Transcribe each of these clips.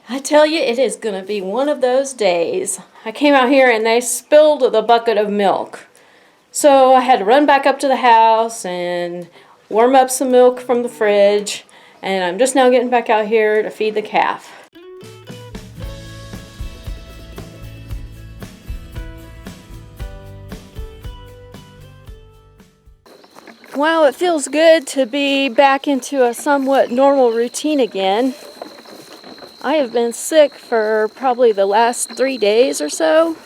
I tell you, it is going to be one of those days. I came out here and they spilled the bucket of milk. So I had to run back up to the house and warm up some milk from the fridge. And I'm just now getting back out here to feed the calf. Well, it feels good to be back into a somewhat normal routine again. I have been sick for probably the last 3 days or so.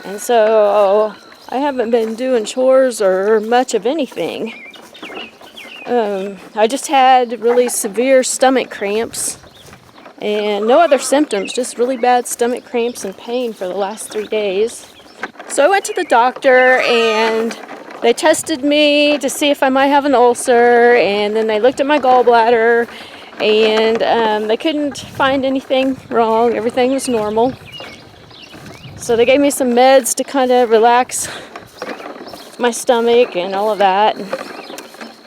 And so I haven't been doing chores or much of anything. I just had really severe stomach cramps and no other symptoms, just really bad stomach cramps and pain for the last 3 days. So I went to the doctor and they tested me to see if I might have an ulcer, and then they looked at my gallbladder and they couldn't find anything wrong. Everything was normal. So they gave me some meds to kind of relax my stomach and all of that.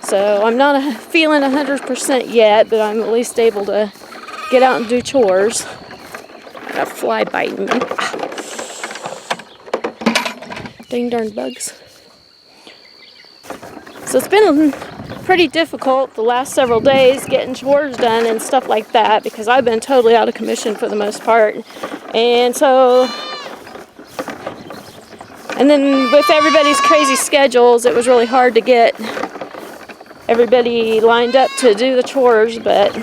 So I'm not feeling 100% yet, but I'm at least able to get out and do chores. Got a fly biting me. Dang darn bugs. So it's been pretty difficult the last several days getting chores done and stuff like that because I've been totally out of commission for the most part. And then with everybody's crazy schedules, it was really hard to get everybody lined up to do the chores, but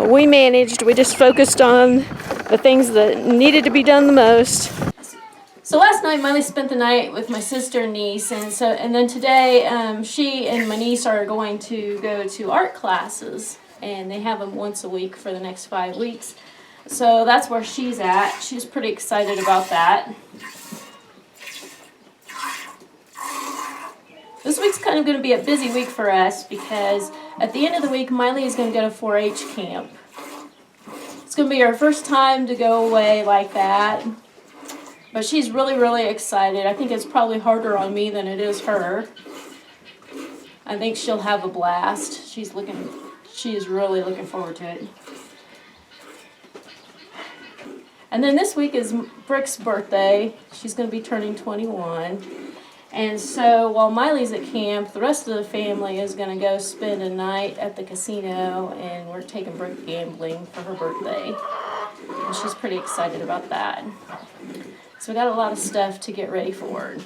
we managed. We just focused on the things that needed to be done the most. So last night, Miley spent the night with my sister and niece, and then today, she and my niece are going to go to art classes, and they have them once a week for the next 5 weeks. So that's where she's at. She's pretty excited about that. This week's kind of going to be a busy week for us because at the end of the week, Miley is going to go to 4-H camp. It's going to be her first time to go away like that. But she's really, really excited. I think it's probably harder on me than it is her. I think she'll have a blast. She's really looking forward to it. And then this week is Brooke's birthday. She's going to be turning 21. And so while Miley's at camp, the rest of the family is going to go spend a night at the casino, and we're taking Brooke gambling for her birthday. And she's pretty excited about that. So we got a lot of stuff to get ready for.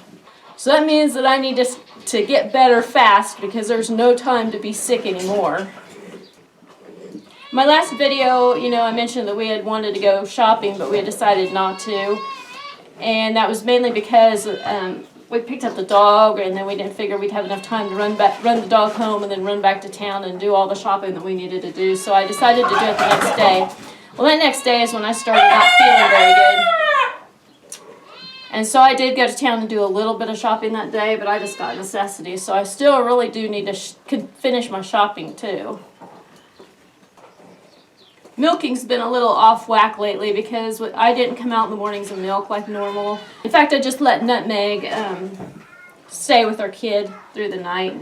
So that means that I need to get better fast because there's no time to be sick anymore. My last video, I mentioned that we had wanted to go shopping, but we had decided not to. And that was mainly because we picked up the dog, and then we didn't figure we'd have enough time to run the dog home and then run back to town and do all the shopping that we needed to do. So I decided to do it the next day. Well, that next day is when I started not feeling very good. And so I did go to town and do a little bit of shopping that day, but I just got necessity. So I still really do need to finish my shopping too. Milking's been a little off whack lately because I didn't come out in the mornings and milk like normal. In fact, I just let Nutmeg stay with our kid through the night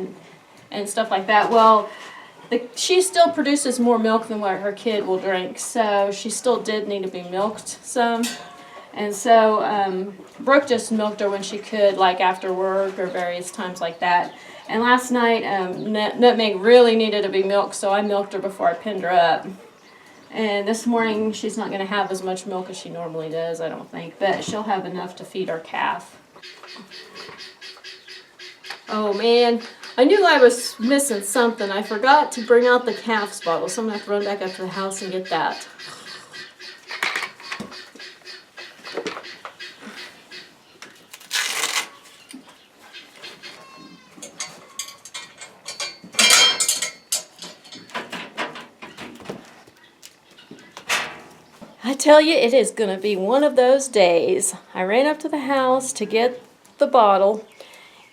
and stuff like that. Well, she still produces more milk than what her kid will drink, so she still did need to be milked some. And so Brooke just milked her when she could, like after work or various times like that. And last night, Nutmeg really needed to be milked, so I milked her before I pinned her up. And this morning, she's not going to have as much milk as she normally does, I don't think, but she'll have enough to feed our calf. Oh man, I knew I was missing something. I forgot to bring out the calf's bottle, so I'm going to have to run back up to the house and get that. I tell you, it is going to be one of those days. I ran up to the house to get the bottle,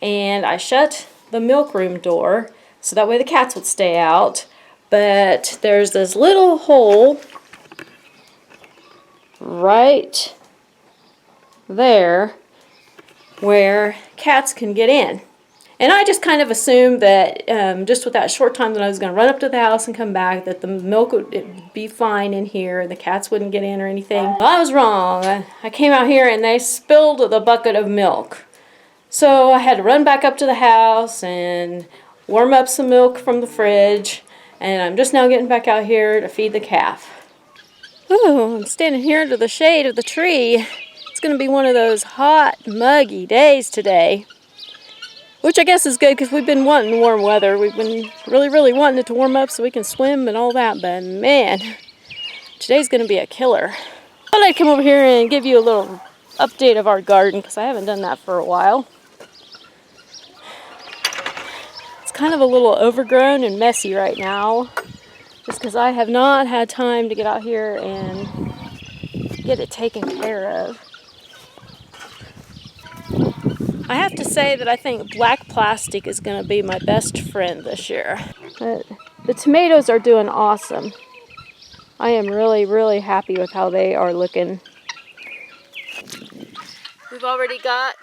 and I shut the milk room door so that way the cats would stay out. But there's this little hole right there where cats can get in. And I just kind of assumed that just with that short time that I was going to run up to the house and come back, that the milk would be fine in here, the cats wouldn't get in or anything. Well, I was wrong. I came out here and they spilled the bucket of milk. So I had to run back up to the house and warm up some milk from the fridge. And I'm just now getting back out here to feed the calf. Ooh, I'm standing here under the shade of the tree. It's going to be one of those hot, muggy days today. Which I guess is good because we've been wanting warm weather. We've been really wanting it to warm up so we can swim and all that. But man, today's going to be a killer. I thought I'd come over here and give you a little update of our garden because I haven't done that for a while. It's kind of a little overgrown and messy right now just because I have not had time to get out here and get it taken care of. I have to say that I think black plastic is going to be my best friend this year. The tomatoes are doing awesome. I am really happy with how they are looking. We've already got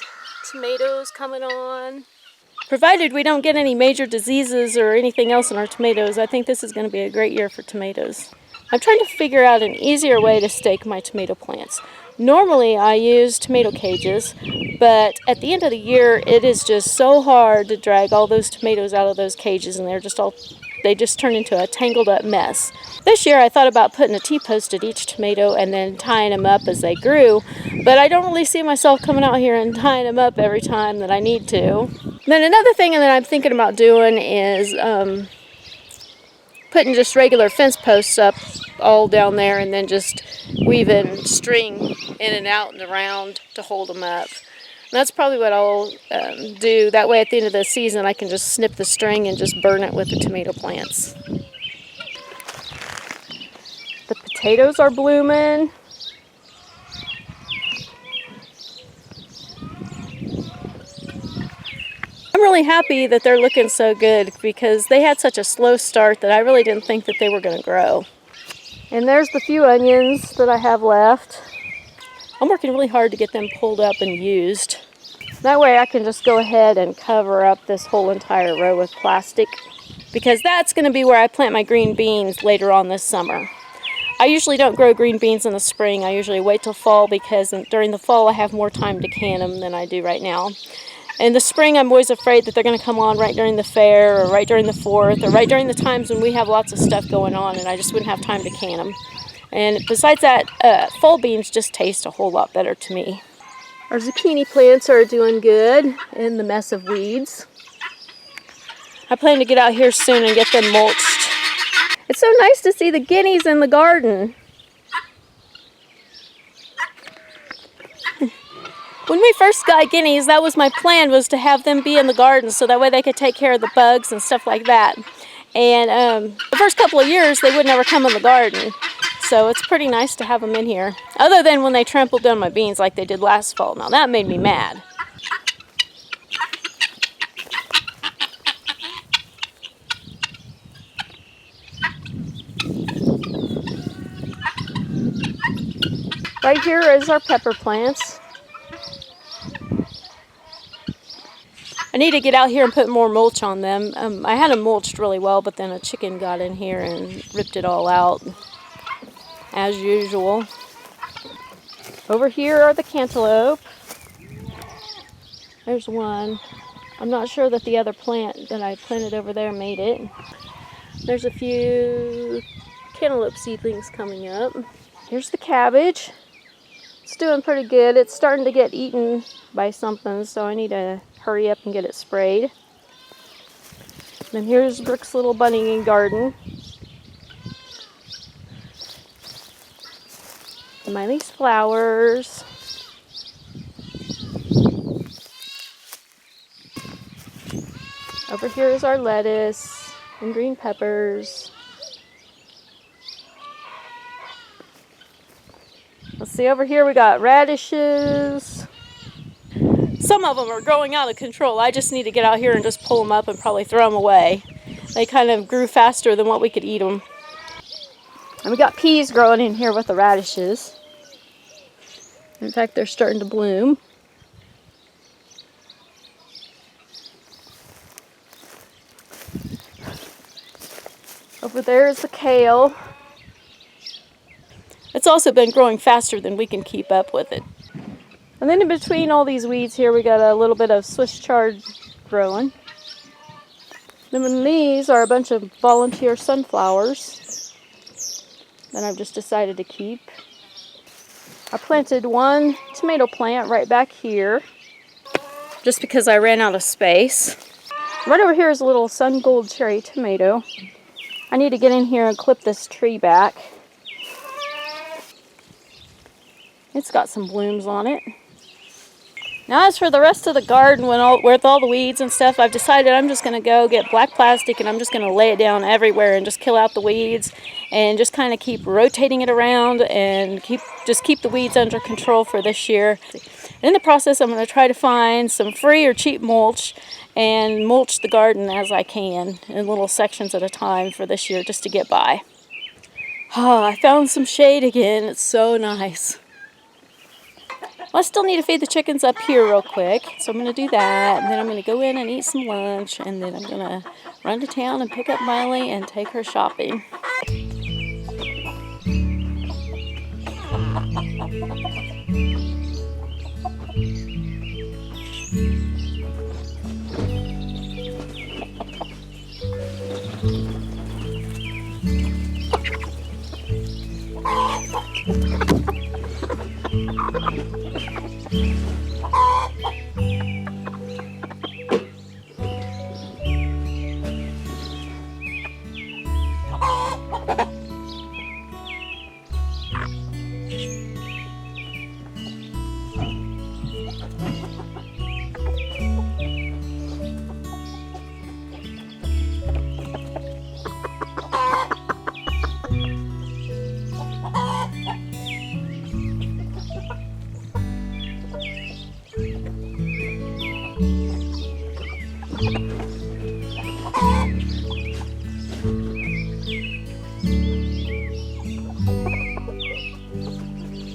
tomatoes coming on. Provided we don't get any major diseases or anything else in our tomatoes, I think this is going to be a great year for tomatoes. I'm trying to figure out an easier way to stake my tomato plants. Normally I use tomato cages, but at the end of the year it is just so hard to drag all those tomatoes out of those cages, and they just turn into a tangled up mess. This year I thought about putting a T-post at each tomato and then tying them up as they grew, but I don't really see myself coming out here and tying them up every time that I need to. Then another thing that I'm thinking about doing is putting just regular fence posts up all down there and then just weaving string in and out and around to hold them up. And that's probably what I'll do. That way at the end of the season I can just snip the string and just burn it with the tomato plants. The potatoes are blooming. I'm really happy that they're looking so good because they had such a slow start that I really didn't think that they were going to grow. And there's the few onions that I have left. I'm working really hard to get them pulled up and used. That way I can just go ahead and cover up this whole entire row with plastic, because that's going to be where I plant my green beans later on this summer. I usually don't grow green beans in the spring. I usually wait till fall because during the fall I have more time to can them than I do right now. In the spring, I'm always afraid that they're going to come on right during the fair or right during the 4th or right during the times when we have lots of stuff going on and I just wouldn't have time to can them. And besides that, fall beans just taste a whole lot better to me. Our zucchini plants are doing good in the mess of weeds. I plan to get out here soon and get them mulched. It's so nice to see the guineas in the garden. When we first got guineas, that was my plan, was to have them be in the garden so that way they could take care of the bugs and stuff like that. And the first couple of years they would never come in the garden. So it's pretty nice to have them in here. Other than when they trampled down my beans like they did last fall. Now that made me mad. Right here is our pepper plants. I need to get out here and put more mulch on them. I had them mulched really well, but then a chicken got in here and ripped it all out, as usual. Over here are the cantaloupe. There's one. I'm not sure that the other plant that I planted over there made it. There's a few cantaloupe seedlings coming up. Here's the cabbage. It's doing pretty good. It's starting to get eaten by something, so I need to hurry up and get it sprayed. Then here's Brooke's little bunny garden. Miley's flowers. Over here is our lettuce and green peppers. Let's see, over here we got radishes. Some of them are growing out of control. I just need to get out here and just pull them up and probably throw them away. They kind of grew faster than what we could eat them. And we got peas growing in here with the radishes. In fact, they're starting to bloom. Over there is the kale. It's also been growing faster than we can keep up with it. And then in between all these weeds here, we got a little bit of Swiss chard growing. Then these are a bunch of volunteer sunflowers that I've just decided to keep. I planted one tomato plant right back here, just because I ran out of space. Right over here is a little sun gold cherry tomato. I need to get in here and clip this tree back. It's got some blooms on it. Now as for the rest of the garden, with all the weeds and stuff, I've decided I'm just going to go get black plastic and I'm just going to lay it down everywhere and just kill out the weeds and just kind of keep rotating it around and keep the weeds under control for this year. In the process, I'm going to try to find some free or cheap mulch and mulch the garden as I can in little sections at a time for this year just to get by. Oh, I found some shade again. It's so nice. Well, I still need to feed the chickens up here real quick, so I'm going to do that, and then I'm going to go in and eat some lunch, and then I'm going to run to town and pick up Miley and take her shopping.